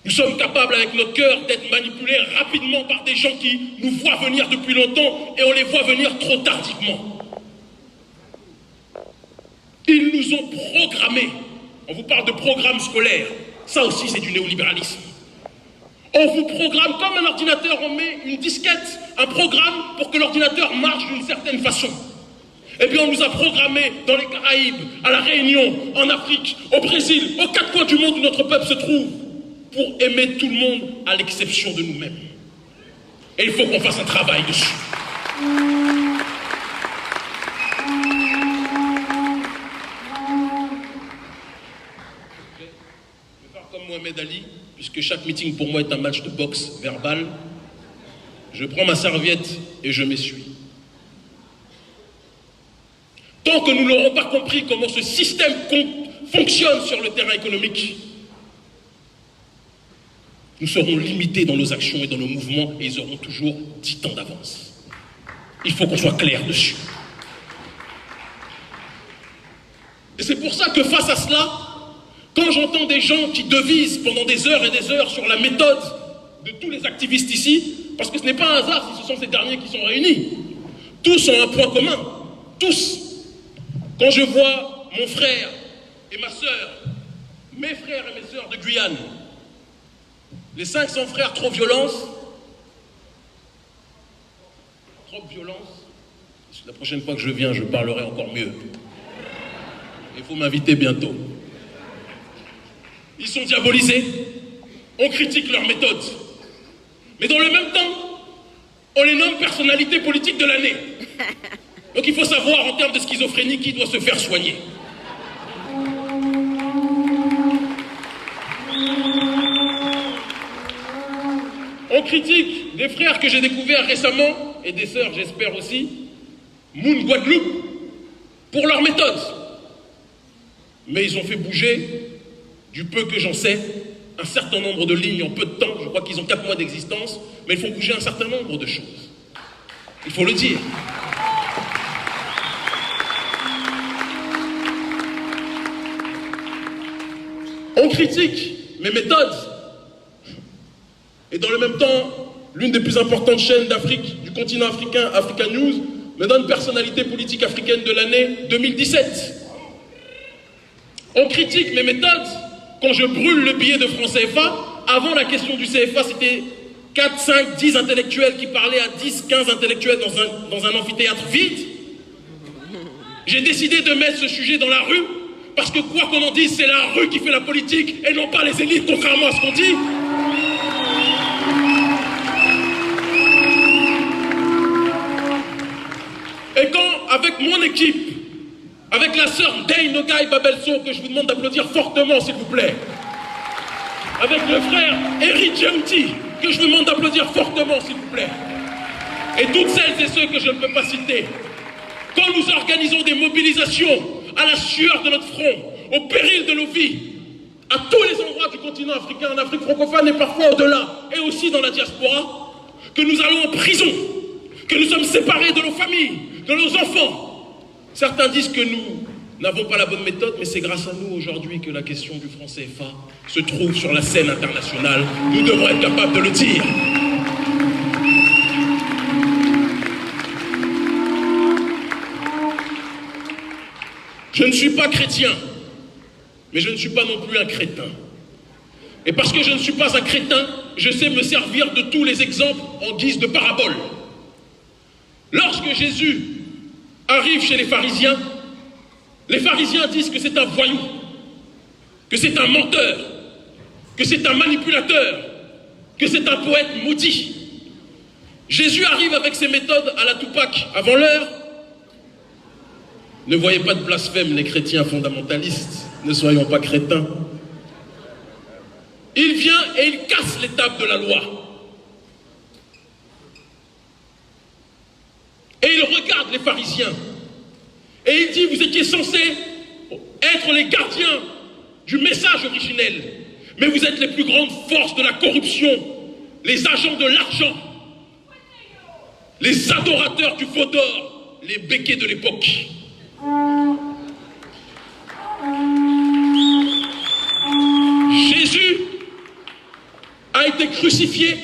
Nous sommes capables avec notre cœur d'être manipulés rapidement par des gens qui nous voient venir depuis longtemps et on les voit venir trop tardivement. Ils nous ont programmés. On vous parle de programme scolaire. Ça aussi, c'est du néolibéralisme. On vous programme comme un ordinateur, on met une disquette, un programme pour que l'ordinateur marche d'une certaine façon. Et puis on nous a programmés dans les Caraïbes, à la Réunion, en Afrique, au Brésil, aux quatre coins du monde où notre peuple se trouve, pour aimer tout le monde à l'exception de nous-mêmes. Et il faut qu'on fasse un travail dessus. Mohamed Ali, puisque chaque meeting pour moi est un match de boxe verbal, je prends ma serviette et je m'essuie. Tant que nous n'aurons pas compris comment ce système fonctionne sur le terrain économique, nous serons limités dans nos actions et dans nos mouvements et ils auront toujours 10 ans d'avance. Il faut qu'on soit clair dessus. Et c'est pour ça que face à cela, quand j'entends des gens qui devisent pendant des heures et des heures sur la méthode de tous les activistes ici, parce que ce n'est pas un hasard si ce sont ces derniers qui sont réunis, tous ont un point commun, tous. Quand je vois mon frère et ma sœur, mes frères et mes sœurs de Guyane, les 500 frères trop violence, la prochaine fois que je viens, je parlerai encore mieux. Il faut m'inviter bientôt. Ils sont diabolisés, on critique leurs méthodes. Mais dans le même temps, on les nomme personnalités politiques de l'année. Donc il faut savoir en termes de schizophrénie qui doit se faire soigner. On critique des frères que j'ai découverts récemment, et des sœurs j'espère aussi, Moon Guadeloupe, pour leurs méthodes. Mais ils ont fait bouger, du peu que j'en sais, un certain nombre de lignes en peu de temps. Je crois qu'ils ont 4 mois d'existence, mais ils font bouger un certain nombre de choses. Il faut le dire. On critique mes méthodes. Et dans le même temps, l'une des plus importantes chaînes d'Afrique, du continent africain, Africa News, me donne personnalité politique africaine de l'année 2017. On critique mes méthodes quand je brûle le billet de francs CFA avant la question du CFA, c'était 4, 5, 10 intellectuels qui parlaient à 10, 15 intellectuels dans un amphithéâtre vide. J'ai décidé de mettre ce sujet dans la rue, parce que quoi qu'on en dise, c'est la rue qui fait la politique et non pas les élites, contrairement à ce qu'on dit. Et quand, avec mon équipe, avec la sœur Ndeye Nogaï Babelso, que je vous demande d'applaudir fortement, s'il vous plaît, avec le frère Eric Djemti, que je vous demande d'applaudir fortement, s'il vous plaît, et toutes celles et ceux que je ne peux pas citer, quand nous organisons des mobilisations à la sueur de notre front, au péril de nos vies, à tous les endroits du continent africain, en Afrique francophone et parfois au-delà, et aussi dans la diaspora, que nous allons en prison, que nous sommes séparés de nos familles, de nos enfants. Certains disent que nous n'avons pas la bonne méthode, mais c'est grâce à nous aujourd'hui que la question du franc CFA se trouve sur la scène internationale. Nous devons être capables de le dire. Je ne suis pas chrétien, mais je ne suis pas non plus un crétin. Et parce que je ne suis pas un crétin, je sais me servir de tous les exemples en guise de parabole. Lorsque Jésus arrive chez les pharisiens disent que c'est un voyou, que c'est un menteur, que c'est un manipulateur, que c'est un poète maudit. Jésus arrive avec ses méthodes à la Tupac avant l'heure. Ne voyez pas de blasphème les chrétiens fondamentalistes, ne soyons pas crétins. Il vient et il casse les tables de la loi. Et il regarde les pharisiens. Et il dit, vous étiez censés être les gardiens du message originel. Mais vous êtes les plus grandes forces de la corruption, les agents de l'argent, les adorateurs du faux d'or, les béquets de l'époque. Jésus a été crucifié,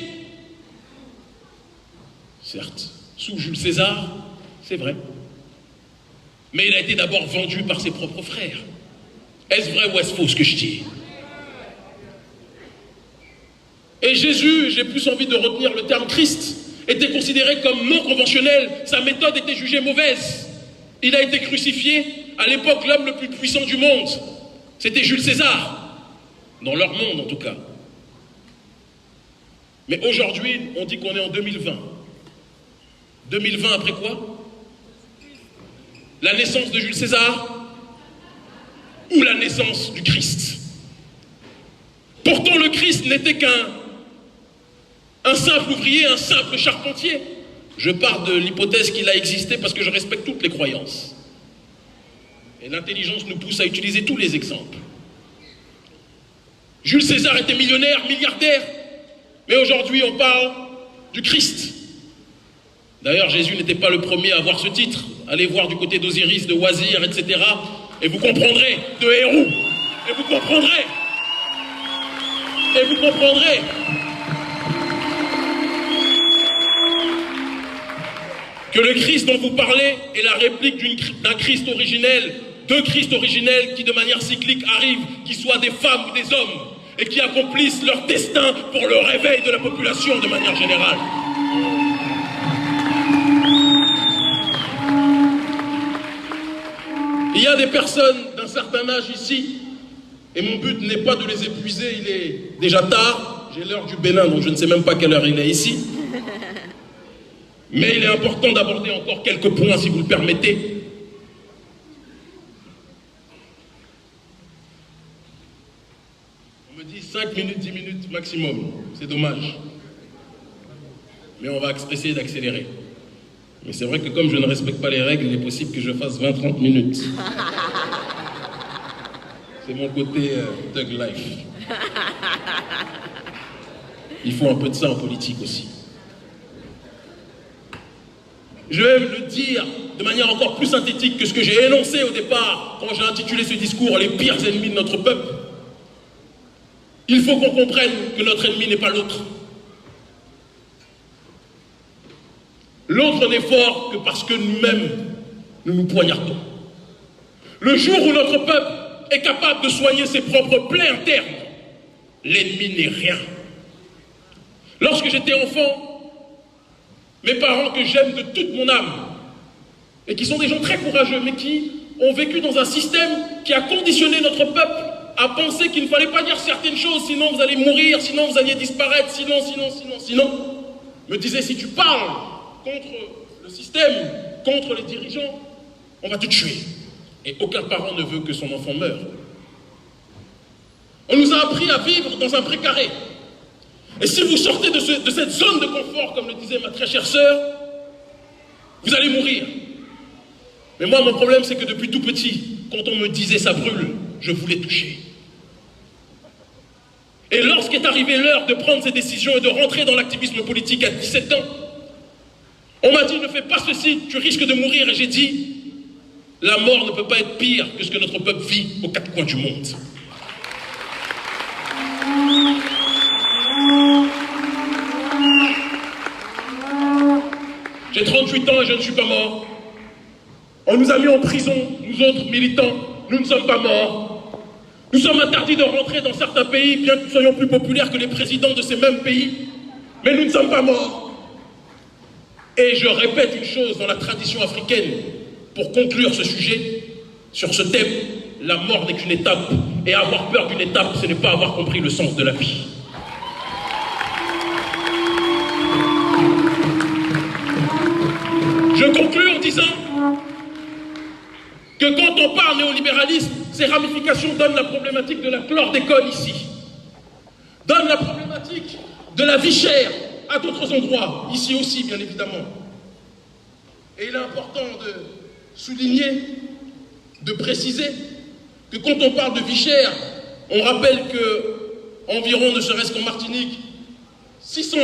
certes, sous Jules César, c'est vrai, mais il a été d'abord vendu par ses propres frères. Est-ce vrai ou est-ce faux ce que je dis? Et Jésus, j'ai plus envie de retenir le terme Christ, était considéré comme non conventionnel, sa méthode était jugée mauvaise. Il a été crucifié, à l'époque l'homme le plus puissant du monde, c'était Jules César, dans leur monde en tout cas. Mais aujourd'hui, on dit qu'on est en 2020. 2020 après quoi? La naissance de Jules César ou la naissance du Christ? Pourtant le Christ n'était qu'un simple ouvrier, un simple charpentier. Je pars de l'hypothèse qu'il a existé parce que je respecte toutes les croyances. Et l'intelligence nous pousse à utiliser tous les exemples. Jules César était millionnaire, milliardaire, mais aujourd'hui on parle du Christ. D'ailleurs, Jésus n'était pas le premier à avoir ce titre. Allez voir du côté d'Osiris, de Wazir, etc. Et vous comprendrez, de Hérou. Et vous comprendrez. Et vous comprendrez. Que le Christ dont vous parlez est la réplique d'un Christ originel, deux Christ originels qui de manière cyclique arrivent, qui soient des femmes ou des hommes, et qui accomplissent leur destin pour le réveil de la population de manière générale. Il y a des personnes d'un certain âge ici, et mon but n'est pas de les épuiser, il est déjà tard, j'ai l'heure du Bénin, donc je ne sais même pas quelle heure il est ici. Mais il est important d'aborder encore quelques points, si vous le permettez. On me dit 5 minutes, 10 minutes maximum, c'est dommage. Mais on va essayer d'accélérer. Mais c'est vrai que comme je ne respecte pas les règles, il est possible que je fasse 20-30 minutes. C'est mon côté thug life. Il faut un peu de ça en politique aussi. Je vais le dire de manière encore plus synthétique que ce que j'ai énoncé au départ quand j'ai intitulé ce discours « Les pires ennemis de notre peuple ». Il faut qu'on comprenne que notre ennemi n'est pas l'autre. L'autre n'est fort que parce que nous-mêmes, nous nous poignardons. Le jour où notre peuple est capable de soigner ses propres plaies internes, l'ennemi n'est rien. Lorsque j'étais enfant, mes parents que j'aime de toute mon âme, et qui sont des gens très courageux, mais qui ont vécu dans un système qui a conditionné notre peuple à penser qu'il ne fallait pas dire certaines choses, sinon vous allez mourir, sinon vous alliez disparaître, sinon, me disaient, si tu parles contre le système, contre les dirigeants, on va te tuer. Et aucun parent ne veut que son enfant meure. On nous a appris à vivre dans un précaré. Et si vous sortez de cette zone de confort, comme le disait ma très chère sœur, vous allez mourir. Mais moi, mon problème, c'est que depuis tout petit, quand on me disait ça brûle, je voulais toucher. Et lorsqu'est arrivée l'heure de prendre ces décisions et de rentrer dans l'activisme politique à 17 ans, on m'a dit, ne fais pas ceci, tu risques de mourir. Et j'ai dit, la mort ne peut pas être pire que ce que notre peuple vit aux quatre coins du monde. J'ai 38 ans et je ne suis pas mort. On nous a mis en prison, nous autres militants, nous ne sommes pas morts. Nous sommes interdits de rentrer dans certains pays, bien que nous soyons plus populaires que les présidents de ces mêmes pays. Mais nous ne sommes pas morts. Et je répète une chose dans la tradition africaine, pour conclure ce sujet, sur ce thème, la mort n'est qu'une étape. Et avoir peur d'une étape, ce n'est pas avoir compris le sens de la vie. Je conclue en disant que quand on parle néolibéralisme, ces ramifications donnent la problématique de la chlordécone ici, donnent la problématique de la vie chère à d'autres endroits, ici aussi bien évidemment. Et il est important de souligner, de préciser que quand on parle de vie chère, on rappelle que environ, ne serait-ce qu'en Martinique, 600 €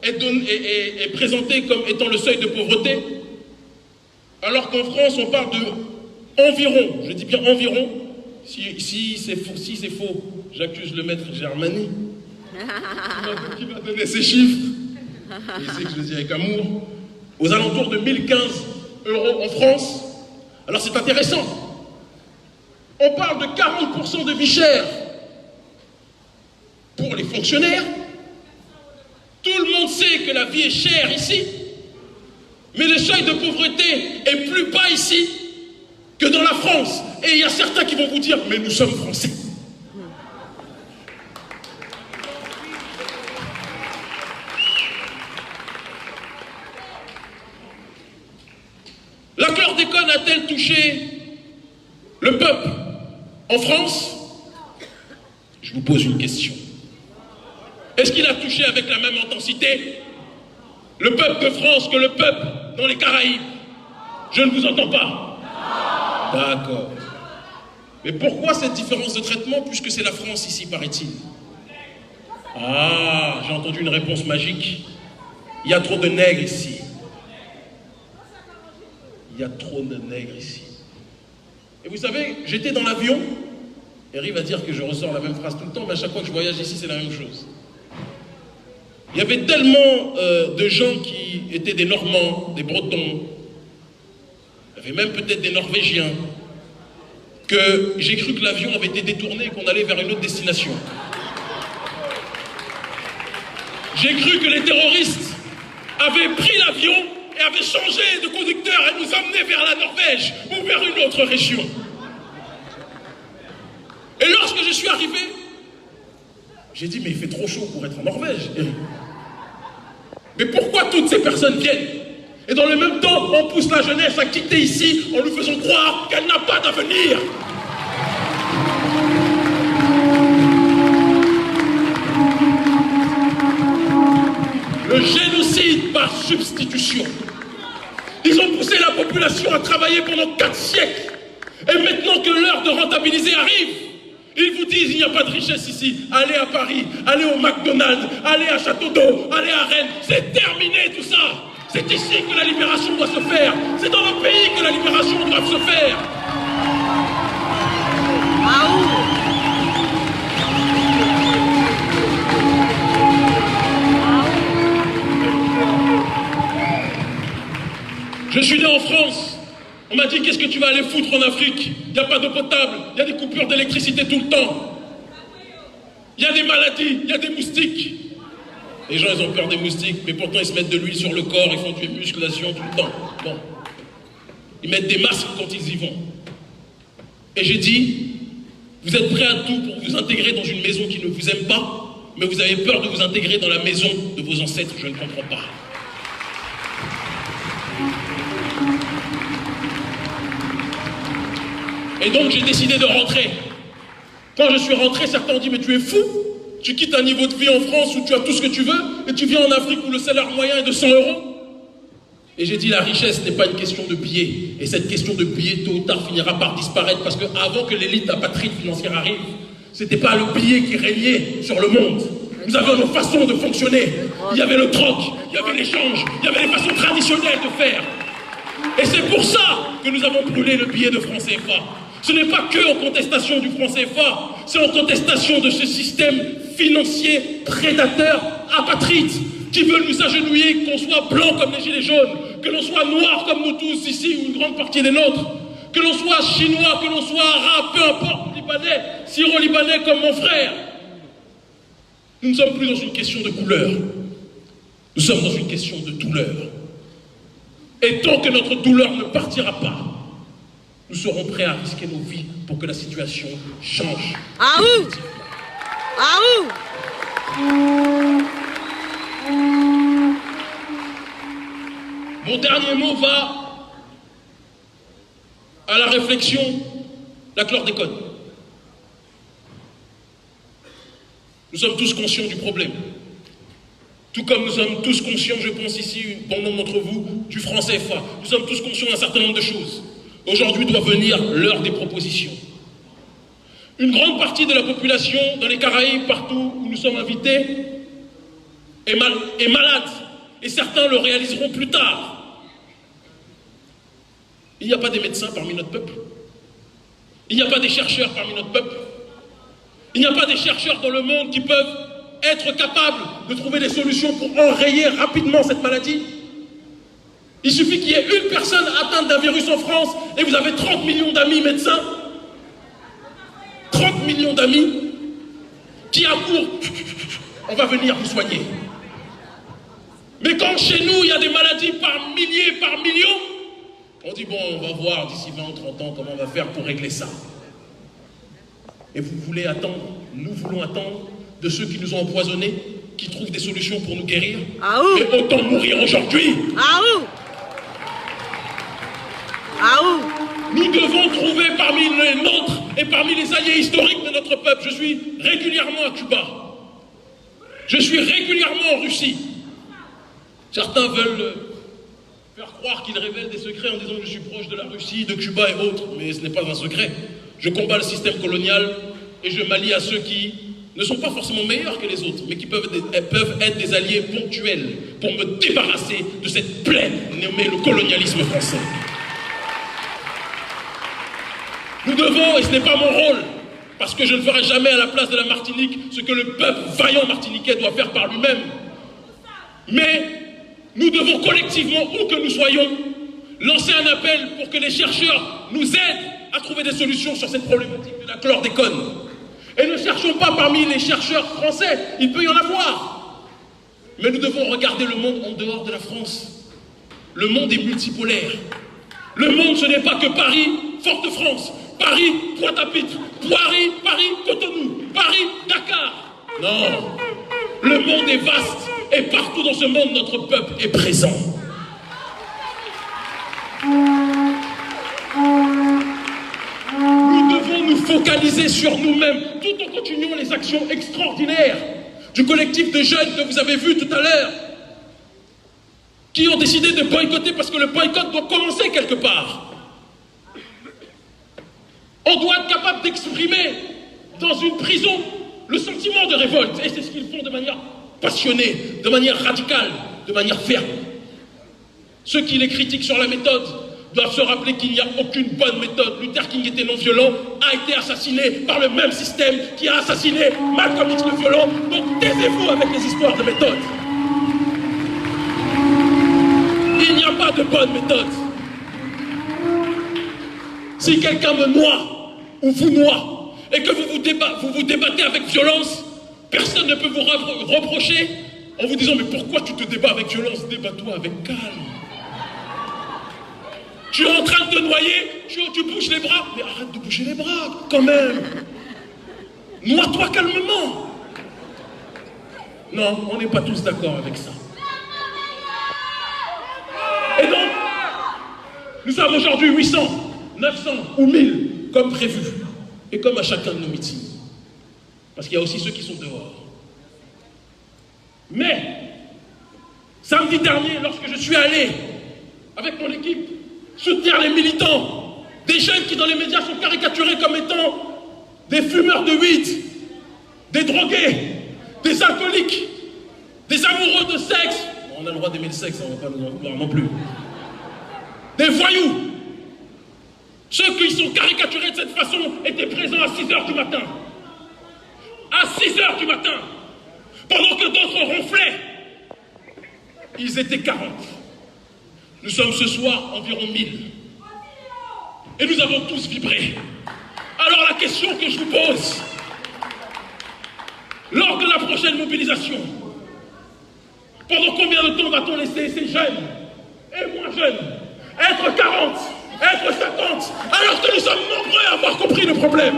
est présenté comme étant le seuil de pauvreté, alors qu'en France, on parle de environ, je dis bien environ, si c'est faux, j'accuse le maître Germani, qui m'a donné ces chiffres, et il sait que je le dis avec amour, aux alentours de 1015 € en France. Alors c'est intéressant. On parle de 40% de vie chère pour les fonctionnaires. Tout le monde sait que la vie est chère ici, mais le seuil de pauvreté est plus bas ici que dans la France. Et il y a certains qui vont vous dire, mais nous sommes français. La chlordécone a-t-elle touché le peuple en France? Je vous pose une question. Est-ce qu'il a touché avec la même intensité le peuple de France que le peuple dans les Caraïbes? Je ne vous entends pas. D'accord. Mais pourquoi cette différence de traitement puisque c'est la France ici, paraît-il? Ah, j'ai entendu une réponse magique. Il y a trop de nègres ici. Il y a trop de nègres ici. Et vous savez, j'étais dans l'avion, Eric va dire que je ressors la même phrase tout le temps, mais à chaque fois que je voyage ici, c'est la même chose. Il y avait tellement de gens qui étaient des Normands, des Bretons, il y avait même peut-être des Norvégiens, que j'ai cru que l'avion avait été détourné et qu'on allait vers une autre destination. J'ai cru que les terroristes avaient pris l'avion et avait changé de conducteur et nous amener vers la Norvège ou vers une autre région. Et lorsque je suis arrivé, j'ai dit, mais il fait trop chaud pour être en Norvège. Mais pourquoi toutes ces personnes viennent? Et dans le même temps, on pousse la jeunesse à quitter ici en lui faisant croire qu'elle n'a pas d'avenir. Le génocide par substitution. Ils ont poussé la population à travailler pendant 4 siècles. Et maintenant que l'heure de rentabiliser arrive, ils vous disent il n'y a pas de richesse ici. Allez à Paris, allez au McDonald's, allez à Château d'Eau, allez à Rennes. C'est terminé tout ça. C'est ici que la libération doit se faire. C'est dans nos pays que la libération doit se faire. Je suis né en France. On m'a dit, qu'est-ce que tu vas aller foutre en Afrique? Il n'y a pas d'eau potable, il y a des coupures d'électricité tout le temps. Il y a des maladies, il y a des moustiques. Les gens, ils ont peur des moustiques, mais pourtant ils se mettent de l'huile sur le corps, ils font du musculation tout le temps. Bon. Ils mettent des masques quand ils y vont. Et j'ai dit, vous êtes prêts à tout pour vous intégrer dans une maison qui ne vous aime pas, mais vous avez peur de vous intégrer dans la maison de vos ancêtres, je ne comprends pas. Et donc j'ai décidé de rentrer. Quand je suis rentré, certains ont dit, mais tu es fou, tu quittes un niveau de vie en France où tu as tout ce que tu veux, et tu viens en Afrique où le salaire moyen est de 100 €. Et j'ai dit, la richesse n'est pas une question de billets. Et cette question de billets, tôt ou tard, finira par disparaître, parce qu'avant que l'élite apatride financière arrive, c'était pas le billet qui régnait sur le monde. Nous avions nos façons de fonctionner. Il y avait le troc, il y avait l'échange, il y avait les façons traditionnelles de faire. Et c'est pour ça que nous avons brûlé le billet de franc CFA. Ce n'est pas que en contestation du franc CFA, c'est en contestation de ce système financier prédateur apatride qui veut nous agenouiller, qu'on soit blanc comme les gilets jaunes, que l'on soit noir comme nous tous ici, ou une grande partie des nôtres, que l'on soit chinois, que l'on soit arabe, peu importe, libanais, syro-libanais comme mon frère. Nous ne sommes plus dans une question de couleur, nous sommes dans une question de douleur. Et tant que notre douleur ne partira pas, nous serons prêts à risquer nos vies pour que la situation change. Ah ouh! Ah ouh! Mon dernier mot va à la réflexion, la chlordécone. Nous sommes tous conscients du problème. Tout comme nous sommes tous conscients, je pense ici, bon nombre d'entre vous, du franc CFA. Nous sommes tous conscients d'un certain nombre de choses. Aujourd'hui doit venir l'heure des propositions. Une grande partie de la population, dans les Caraïbes, partout où nous sommes invités, est malade. Et certains le réaliseront plus tard. Il n'y a pas des médecins parmi notre peuple. Il n'y a pas des chercheurs parmi notre peuple. Il n'y a pas des chercheurs dans le monde qui peuvent être capables de trouver des solutions pour enrayer rapidement cette maladie. Il suffit qu'il y ait une personne atteinte d'un virus en France et vous avez 30 millions d'amis médecins. 30 millions d'amis qui accourent. On va venir vous soigner. Mais quand chez nous, il y a des maladies par milliers, par millions, on dit, bon, on va voir d'ici 20 ou 30 ans comment on va faire pour régler ça. Et vous voulez attendre, nous voulons attendre de ceux qui nous ont empoisonnés, qui trouvent des solutions pour nous guérir. Ah ouh! Mais autant mourir aujourd'hui. Ah ouh! Ah ouh! Nous devons trouver parmi les nôtres et parmi les alliés historiques de notre peuple. Je suis régulièrement à Cuba. Je suis régulièrement en Russie. Certains veulent faire croire qu'ils révèlent des secrets en disant que je suis proche de la Russie, de Cuba et autres. Mais ce n'est pas un secret. Je combats le système colonial et je m'allie à ceux qui ne sont pas forcément meilleurs que les autres, mais qui peuvent être des alliés ponctuels pour me débarrasser de cette plaie nommée le colonialisme français. Nous devons, et ce n'est pas mon rôle, parce que je ne ferai jamais à la place de la Martinique ce que le peuple vaillant martiniquais doit faire par lui-même. Mais nous devons collectivement, où que nous soyons, lancer un appel pour que les chercheurs nous aident à trouver des solutions sur cette problématique de la chlordécone. Et ne cherchons pas parmi les chercheurs français, il peut y en avoir. Mais nous devons regarder le monde en dehors de la France. Le monde est multipolaire. Le monde, ce n'est pas que Paris, Fort-de-France, Paris, Pointe-à-Pitre, Paris, Cotonou, Paris, Dakar. Non, le monde est vaste et partout dans ce monde, notre peuple est présent. Nous devons nous focaliser sur nous-mêmes tout en continuant les actions extraordinaires du collectif de jeunes que vous avez vu tout à l'heure, qui ont décidé de boycotter parce que le boycott doit commencer quelque part. On doit être capable d'exprimer dans une prison le sentiment de révolte. Et c'est ce qu'ils font de manière passionnée, de manière radicale, de manière ferme. Ceux qui les critiquent sur la méthode doivent se rappeler qu'il n'y a aucune bonne méthode. Luther King était non violent, a été assassiné par le même système qui a assassiné Malcolm X le violent. Donc taisez-vous avec les histoires de méthode. Il n'y a pas de bonne méthode. Si quelqu'un me noie, ou vous noie, et que vous vous débattez avec violence, personne ne peut vous reprocher en vous disant mais pourquoi tu te débats avec violence? Débat-toi avec calme. Tu es en train de te noyer, tu bouges les bras, mais arrête de bouger les bras quand même. Noie-toi calmement. Non, on n'est pas tous d'accord avec ça. Et donc, nous sommes aujourd'hui 800, 900 ou 1000 comme prévu et comme à chacun de nos meetings. Parce qu'il y a aussi ceux qui sont dehors. Mais, samedi dernier, lorsque je suis allé avec mon équipe soutenir les militants, des jeunes qui dans les médias sont caricaturés comme étant des fumeurs de weed, des drogués, des alcooliques, des amoureux de sexe. On a le droit d'aimer le sexe, on ne va pas nous en vouloir non plus. Des voyous. Ceux qui sont caricaturés de cette façon étaient présents à 6h du matin. À 6h du matin. Pendant que d'autres ronflaient. Ils étaient 40. Nous sommes ce soir environ 1000. Et nous avons tous vibré. Alors la question que je vous pose, lors de la prochaine mobilisation, pendant combien de temps va-t-on laisser ces jeunes et moins jeunes être 40, être 50, alors que nous sommes nombreux à avoir compris le problème?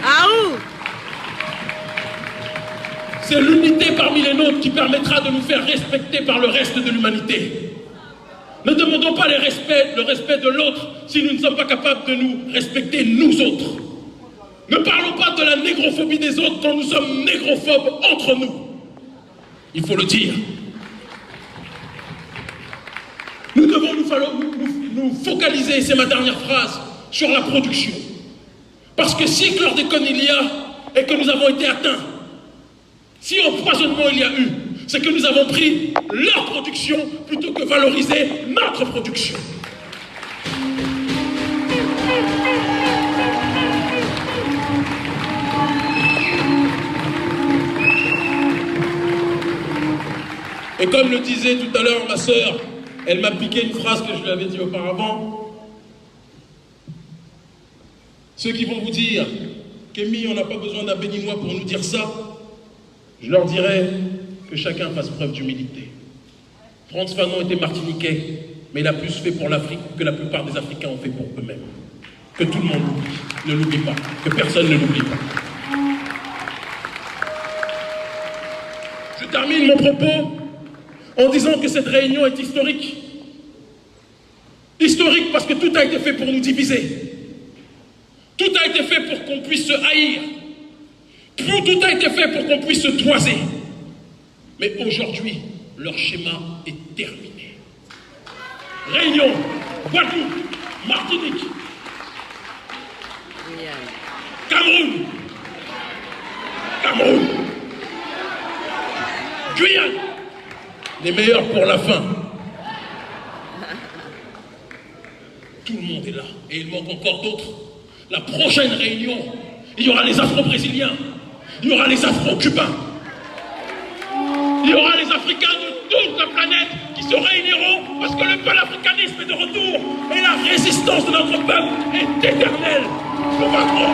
Ah ouh! C'est l'unité parmi les nôtres qui permettra de nous faire respecter par le reste de l'humanité. Ne demandons pas le respect de l'autre si nous ne sommes pas capables de nous respecter nous autres. Ne parlons pas de la négrophobie des autres quand nous sommes négrophobes entre nous. Il faut le dire. Nous devons nous focaliser, c'est ma dernière phrase, sur la production. Parce que si chlordécone il y a et que nous avons été atteints, si empoisonnement il y a eu, c'est que nous avons pris leur production plutôt que valoriser notre production. Et comme le disait tout à l'heure ma sœur, elle m'a piqué une phrase que je lui avais dit auparavant. Ceux qui vont vous dire qu'Emmy, on n'a pas besoin d'un béninois pour nous dire ça, je leur dirais que chacun fasse preuve d'humilité. Frantz Fanon était martiniquais, mais il a plus fait pour l'Afrique que la plupart des Africains ont fait pour eux-mêmes. Que tout le monde l'oublie, ne l'oublie pas, que personne ne l'oublie pas. Je termine mon propos en disant que cette réunion est historique. Historique parce que tout a été fait pour nous diviser. Tout a été fait pour qu'on puisse se haïr. Tout a été fait pour qu'on puisse se toiser. Mais aujourd'hui, leur schéma est terminé. Réunion, Guadeloupe, Martinique, Cameroun, Guyane, les meilleurs pour la fin. Tout le monde est là. Et il manque encore d'autres. La prochaine réunion, il y aura les Afro-Brésiliens, il y aura les Afro-Cubains, il y aura les Africains de toute la planète qui se réuniront parce que le panafricanisme est de retour et la résistance de notre peuple est éternelle. Nous vaincrons.